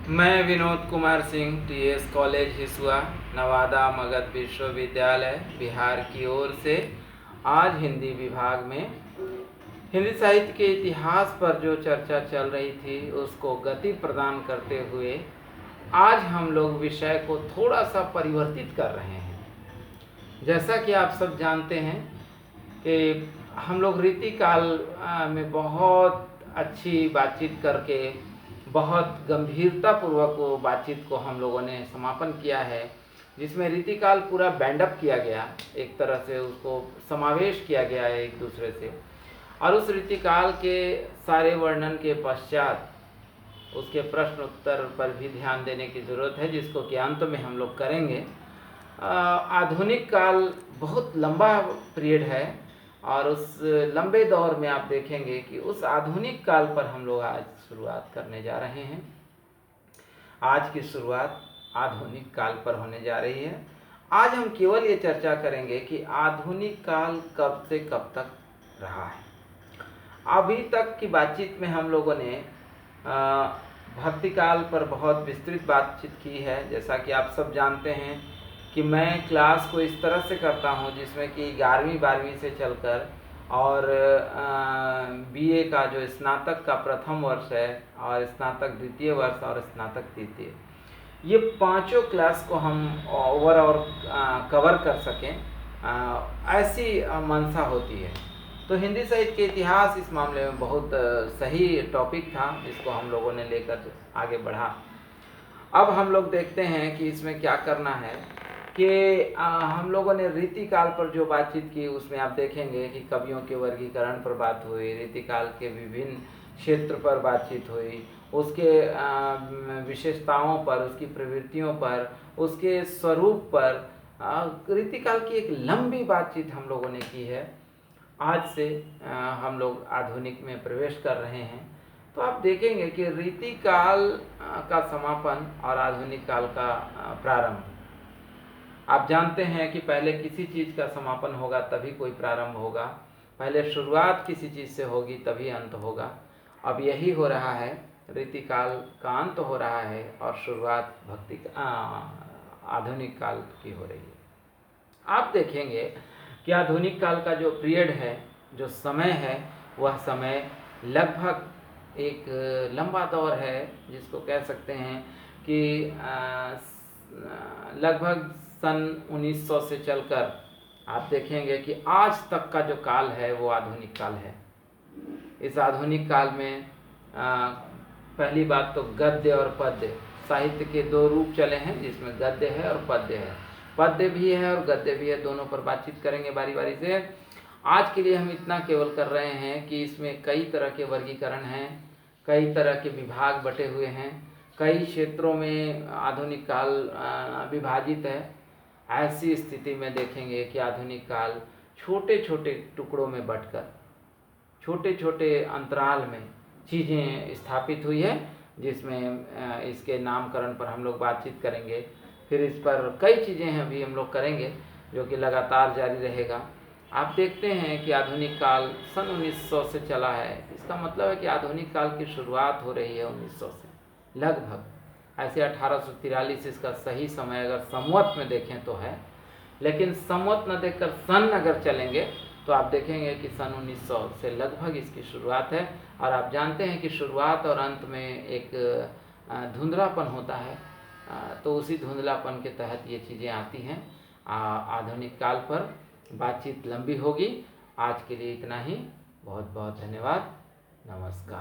मैं Vinod Kumar Singh TS college Hisua Nawada Magadh विश्वविद्यालय बिहार की ओर से आज हिंदी विभाग में हिंदी साहित्य के इतिहास पर जो चर्चा चल रही थी उसको गति प्रदान करते हुए आज हम लोग विषय को थोड़ा सा परिवर्तित कर रहे हैं। जैसा कि आप सब जानते हैं कि हम लोग रीतिकाल में बहुत अच्छी बातचीत करके बहुत गंभीरतापूर्वक वो बातचीत को हम लोगों ने समापन किया है, जिसमें रीतिकाल पूरा बैंडअप किया गया, एक तरह से उसको समावेश किया गया है एक दूसरे से। और उस रीतिकाल के सारे वर्णन के पश्चात उसके प्रश्न उत्तर पर भी ध्यान देने की ज़रूरत है, जिसको कि अंत में हम लोग करेंगे। आधुनिक काल बहुत लंबा पीरियड है और उस लंबे दौर में आप देखेंगे कि उस आधुनिक काल पर हम लोग आज शुरुआत करने जा रहे हैं। आज की शुरुआत आधुनिक काल पर होने जा रही है। आज हम केवल ये चर्चा करेंगे कि आधुनिक काल कब से कब तक रहा है। अभी तक की बातचीत में हम लोगों ने भक्ति काल पर बहुत विस्तृत बातचीत की है। जैसा कि आप सब जानते हैं कि मैं क्लास को इस तरह से करता हूं जिसमें कि 11वीं 12वीं से चलकर और बीए का जो स्नातक का प्रथम वर्ष है और स्नातक द्वितीय वर्ष और स्नातक तृतीय, ये पांचों क्लास को हम ओवर और कवर कर सकें, ऐसी मंशा होती है। तो हिंदी साहित्य के इतिहास इस मामले में बहुत सही टॉपिक था, जिसको हम लोगों ने लेकर आगे बढ़ा। अब हम लोग देखते हैं कि इसमें क्या करना है कि हम लोगों ने रीतिकाल पर जो बातचीत की उसमें आप देखेंगे कि कवियों के वर्गीकरण पर बात हुई, रीतिकाल के विभिन्न क्षेत्र पर बातचीत हुई, उसके विशेषताओं पर, उसकी प्रवृत्तियों पर, उसके स्वरूप पर रीतिकाल की एक लंबी बातचीत हम लोगों ने की है। आज से हम लोग आधुनिक में प्रवेश कर रहे हैं। तो आप देखेंगे कि रीतिकाल का समापन और आधुनिक काल का प्रारंभ। आप जानते हैं कि पहले किसी चीज़ का समापन होगा तभी कोई प्रारंभ होगा, पहले शुरुआत किसी चीज़ से होगी तभी अंत होगा। अब यही हो रहा है, रीतिकाल का अंत हो रहा है और शुरुआत आधुनिक काल की हो रही है। आप देखेंगे कि आधुनिक काल का जो पीरियड है, जो समय है, वह समय लगभग एक लंबा दौर है, जिसको कह सकते हैं कि लगभग सन 1900 से चलकर आप देखेंगे कि आज तक का जो काल है वो आधुनिक काल है। इस आधुनिक काल में पहली बात तो गद्य और पद्य साहित्य के दो रूप चले हैं, जिसमें गद्य है और पद्य है। पद्य भी है और गद्य भी है, दोनों पर बातचीत करेंगे बारी बारी से। आज के लिए हम इतना केवल कर रहे हैं कि इसमें कई तरह के वर्गीकरण हैं, कई तरह के विभाग बटे हुए हैं, कई क्षेत्रों में आधुनिक काल विभाजित है। ऐसी स्थिति में देखेंगे कि आधुनिक काल छोटे छोटे टुकड़ों में बंटकर छोटे छोटे अंतराल में चीज़ें स्थापित हुई है, जिसमें इसके नामकरण पर हम लोग बातचीत करेंगे। फिर इस पर कई चीज़ें हैं अभी हम लोग करेंगे, जो कि लगातार जारी रहेगा। आप देखते हैं कि आधुनिक काल सन 1900 से चला है। इसका मतलब है कि आधुनिक काल की शुरुआत हो रही है 1900 से लगभग। ऐसे 1843 इसका सही समय अगर संवत में देखें तो है, लेकिन संवत न देखकर सन अगर चलेंगे तो आप देखेंगे कि सन 1900 से लगभग इसकी शुरुआत है। और आप जानते हैं कि शुरुआत और अंत में एक धुंधलापन होता है, तो उसी धुंधलापन के तहत ये चीज़ें आती हैं। आधुनिक काल पर बातचीत लंबी होगी। आज के लिए इतना ही। बहुत बहुत धन्यवाद। नमस्कार।